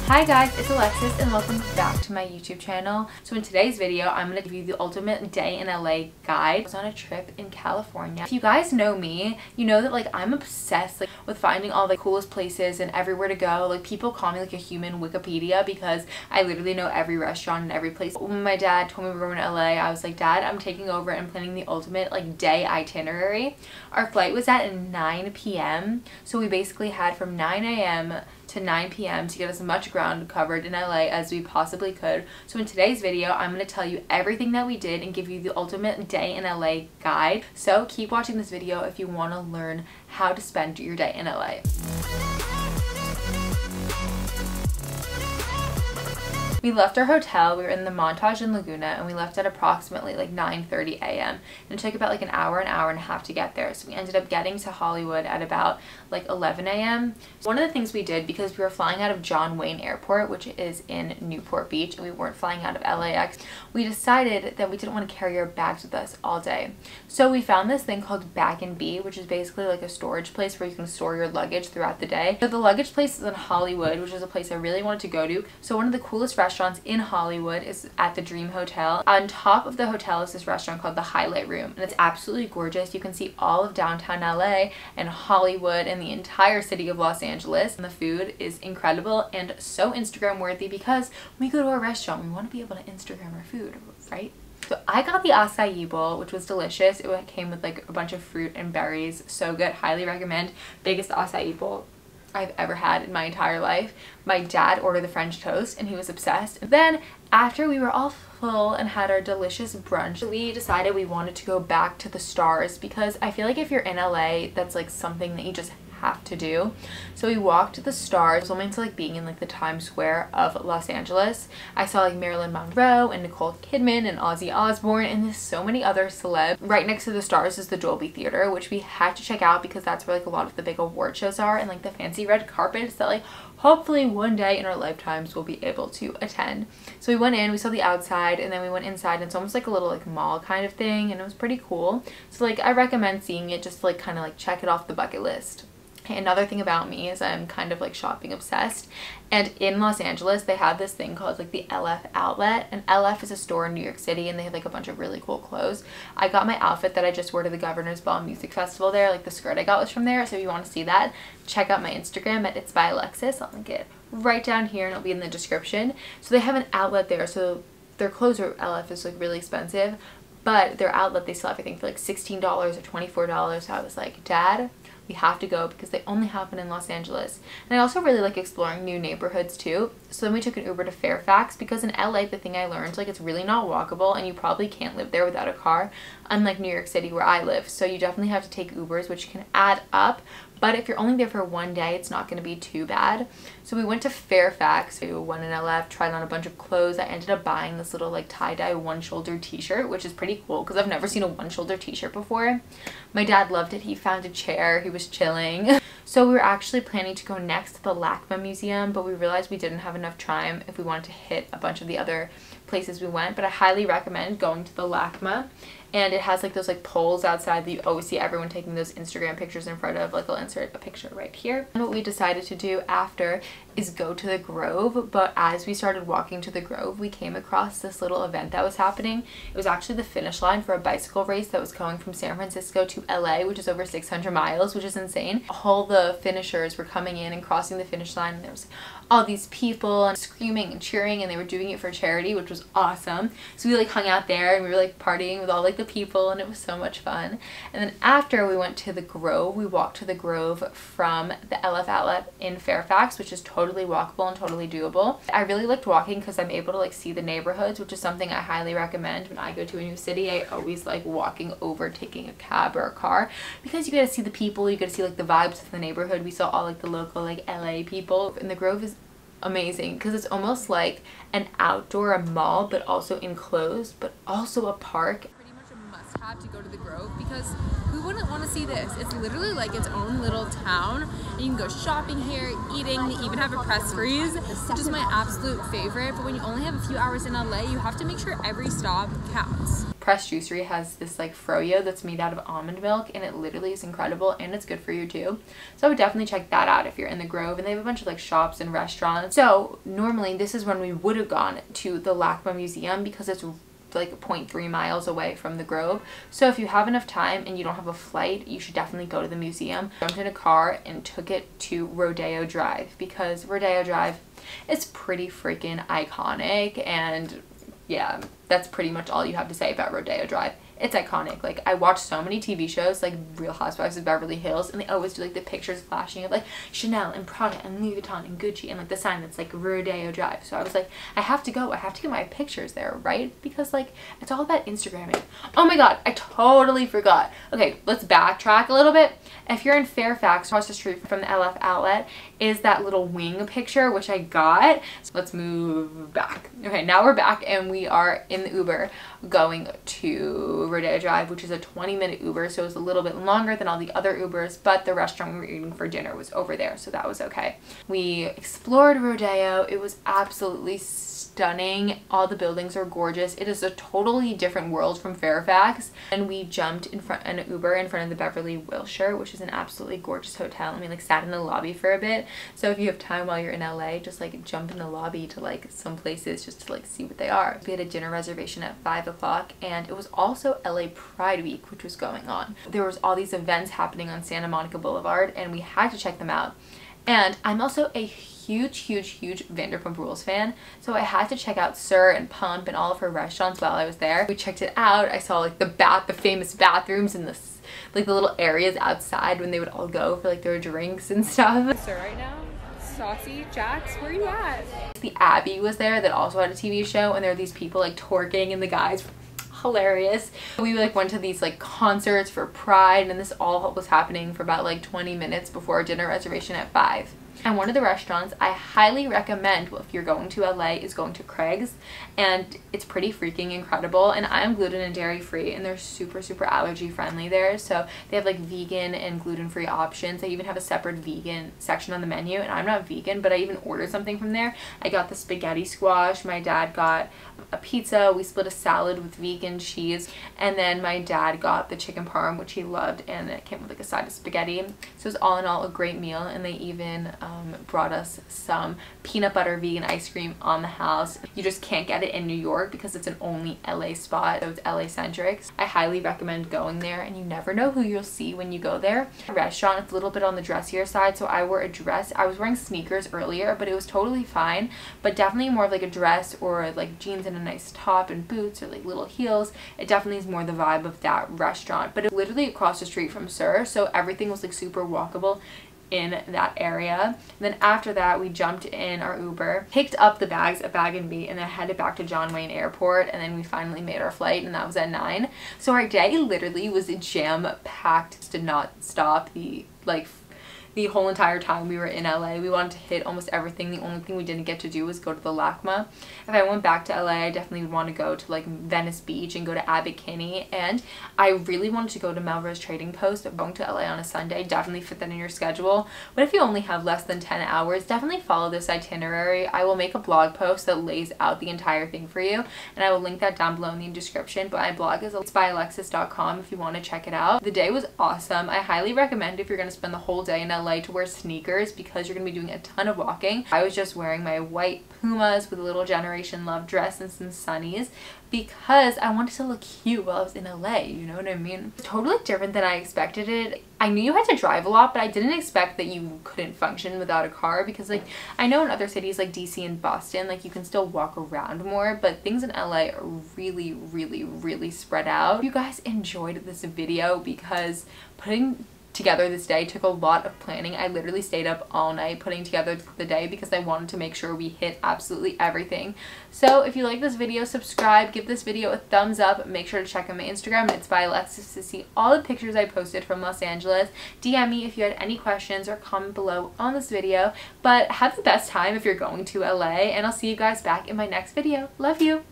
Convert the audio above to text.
Hi guys, it's Alexis and welcome back to my YouTube channel. So in today's video, I'm going to give you the ultimate day in LA guide. I was on a trip in California. If you guys know me, you know that I'm obsessed with finding all the coolest places and everywhere to go. People call me a human Wikipedia because I literally know every restaurant and every place. When my dad told me we were going to LA, I was like, Dad, I'm taking over and planning the ultimate day itinerary. Our flight was at 9 p.m. So we basically had from 9 a.m. to 9 p.m. to get as much ground covered in LA as we possibly could. So in today's video, I'm going to tell you everything that we did and give you the ultimate day in LA guide. So keep watching this video if you want to learn how to spend your day in LA. We left our hotel, we were in the Montage in Laguna, and we left at approximately 9:30 a.m. and it took about an hour and a half to get there. So we ended up getting to Hollywood at about 11 a.m. So one of the things we did, because we were flying out of John Wayne Airport, which is in Newport Beach, and we weren't flying out of LAX, we decided that we didn't want to carry our bags with us all day. So we found this thing called Bag and Bee, which is basically a storage place where you can store your luggage throughout the day. So the luggage place is in Hollywood, which is a place I really wanted to go to. So one of the coolest restaurants in Hollywood is at the Dream Hotel. On top of the hotel is this restaurant called the Highlight Room, and it's absolutely gorgeous. You can see all of downtown LA and Hollywood and the entire city of Los Angeles, and the food is incredible and so Instagram worthy because when we go to a restaurant, we want to be able to Instagram our food, right? So I got the acai bowl, which was delicious. It came with a bunch of fruit and berries. So good. Highly recommend. Biggest acai bowl I've ever had in my entire life. My dad ordered the French toast and he was obsessed. And then after we were all full and had our delicious brunch, we decided we wanted to go back to the stars because I feel if you're in LA, that's something that you just have to do. So we walked to the stars, filming to being in the Times Square of Los Angeles. I saw Marilyn Monroe and Nicole Kidman and Ozzy Osbourne and there's so many other celebs. Right next to the stars is the Dolby Theater, which we had to check out because that's where a lot of the big award shows are and the fancy red carpets that hopefully one day in our lifetimes we'll be able to attend. So we went in, we saw the outside, and then we went inside, and it's almost a little mall kind of thing, and it was pretty cool. So I recommend seeing it just to kind of check it off the bucket list. Another thing about me is I'm kind of shopping obsessed, and in Los Angeles they have this thing called the LF outlet, and LF is a store in New York City and they have a bunch of really cool clothes. I got my outfit that I just wore to the Governor's Ball Music Festival there, the skirt I got was from there. So if you want to see that, check out my Instagram at It's by Alexis. I'll link it right down here and it'll be in the description. So they have an outlet there, so their clothes are LF is really expensive, but their outlet they sell everything for $16 or $24. So I was like, Dad, we have to go because they only happen in Los Angeles. And I also really like exploring new neighborhoods too. So then we took an Uber to Fairfax because in LA the thing I learned it's really not walkable and you probably can't live there without a car, unlike New York City where I live. So you definitely have to take Ubers, which can add up. But if you're only there for one day, it's not going to be too bad. So we went to Fairfax, we went in LF, tried on a bunch of clothes. I ended up buying this little tie-dye one-shoulder t-shirt, which is pretty cool because I've never seen a one-shoulder t-shirt before. My dad loved it. He found a chair, he was chilling. So we were actually planning to go next to the LACMA Museum, but we realized we didn't have enough time if we wanted to hit a bunch of the other places we went. But I highly recommend going to the LACMA. And it has those poles outside that you always see everyone taking those Instagram pictures in front of. I'll insert a picture right here. And what we decided to do after is go to the Grove. But as we started walking to the Grove, we came across this little event that was happening. It was actually the finish line for a bicycle race that was going from San Francisco to LA, which is over 600 miles, which is insane. All the finishers were coming in and crossing the finish line, and there was all these people and screaming and cheering, and they were doing it for charity, which was awesome. So we hung out there and we were partying with all the people, and it was so much fun. And then after we went to the Grove, we walked to the Grove from the LF outlet in Fairfax, which is totally walkable and totally doable. I really liked walking because I'm able to see the neighborhoods, which is something I highly recommend when I go to a new city. I always like walking over, taking a cab or a car, because you get to see the people, you get to see the vibes of the neighborhood. We saw all the local LA people, and the Grove is amazing because it's almost like an outdoor mall but also enclosed, but also a park. Pretty much a must have to go to the Grove because who wouldn't want to see this? It's literally like its own little town, and you can go shopping here, eating. They even have a press freeze, which is my absolute favorite. But when you only have a few hours in LA, you have to make sure every stop counts. Press Juicery has this like froyo that's made out of almond milk, and it literally is incredible, and it's good for you too. So I would definitely check that out if you're in the Grove. And they have a bunch of like shops and restaurants. So normally this is when we would have gone to the LACMA Museum because it's like 0.3 miles away from the Grove. So if you have enough time and you don't have a flight, you should definitely go to the museum. Jumped in a car and took it to Rodeo Drive because Rodeo Drive is pretty freaking iconic, and yeah, that's pretty much all you have to say about Rodeo Drive. It's iconic. Like, I watch so many TV shows like Real Housewives of Beverly Hills, and they always do like the pictures flashing of like Chanel and Prada and Louis Vuitton and Gucci and like the sign that's like Rodeo Drive. So I was like, I have to go. I have to get my pictures there, right? Because like it's all about Instagramming. Oh my god, I totally forgot. Okay, let's backtrack a little bit. If you're in Fairfax, across the street from the LF outlet is that little wing picture, which I got. So let's move back. Okay, now we're back and we are in the Uber going to Rodeo Drive, which is a 20-minute Uber, so it was a little bit longer than all the other Ubers, but the restaurant we were eating for dinner was over there, so that was okay. We explored Rodeo. It was absolutely stunning. All the buildings are gorgeous. It is a totally different world from Fairfax. And we jumped in an Uber in front of the Beverly Wilshire, which is an absolutely gorgeous hotel, and we like sat in the lobby for a bit. So if you have time while you're in LA, just like jump in the lobby to like some places just to like see what they are. We had a dinner reservation at 5 o'clock, and it was also LA Pride Week, which was going on. There was all these events happening on Santa Monica Boulevard, and we had to check them out. And I'm also a huge Vanderpump Rules fan, so I had to check out Sir and Pump and all of her restaurants while I was there. We checked it out. I saw like the famous bathrooms and like the little areas outside when they would all go for like their drinks and stuff. Sir right now, Saucy Jax, where you at? The Abbey was there that also had a TV show, and there were these people like twerking, and the guys hilarious. We like went to these like concerts for Pride, and this all was happening for about like 20 minutes before our dinner reservation at 5. And one of the restaurants I highly recommend, well, if you're going to LA, is going to Craig's, and it's pretty freaking incredible. And I'm gluten and dairy free, and they're super allergy friendly there, so they have like vegan and gluten-free options. They even have a separate vegan section on the menu, and I'm not vegan, but I even ordered something from there. I got the spaghetti squash, my dad got a pizza, we split a salad with vegan cheese, and then my dad got the chicken parm, which he loved, and it came with like a side of spaghetti. So it was all in all a great meal. And they even brought us some peanut butter vegan ice cream on the house. You just can't get it in New York because it's an only LA spot, so it's LA centric. I highly recommend going there, and you never know who you'll see when you go there. The restaurant, it's a little bit on the dressier side, so I wore a dress. I was wearing sneakers earlier, but it was totally fine, but definitely more of like a dress or like jeans and a nice top and boots or like little heels. It definitely is more the vibe of that restaurant, but it's literally across the street from Sir, so everything was like super walkable in that area. And then after that, we jumped in our Uber, picked up the bags at Bag & Bee, and then headed back to John Wayne Airport, and then we finally made our flight, and that was at 9. So our day literally was jam-packed, did not stop. The whole entire time we were in LA, we wanted to hit almost everything. The only thing we didn't get to do was go to the LACMA. If I went back to LA, I definitely would want to go to like Venice Beach and go to Abbot Kinney. And I really wanted to go to Melrose Trading Post. Going to LA on a Sunday, definitely fit that in your schedule. But if you only have less than 10 hours, definitely follow this itinerary. I will make a blog post that lays out the entire thing for you, and I will link that down below in the description. But my blog is by alexis.com if you want to check it out. The day was awesome. I highly recommend if you're going to spend the whole day in LA to wear sneakers because you're going to be doing a ton of walking. I was just wearing my white Pumas with a little Generation Love dress and some sunnies because I wanted to look cute while I was in LA, you know what I mean? It's totally different than I expected it. I knew you had to drive a lot, but I didn't expect that you couldn't function without a car, because like I know in other cities like DC and Boston, like you can still walk around more, but things in LA are really spread out. You guys enjoyed this video because putting together this day took a lot of planning. I literally stayed up all night putting together the day because I wanted to make sure we hit absolutely everything. So if you like this video, subscribe, give this video a thumbs up, make sure to check out my Instagram, it's by Alexis, to see all the pictures I posted from Los Angeles. DM me if you had any questions or comment below on this video. But have the best time if you're going to LA, and I'll see you guys back in my next video. Love you!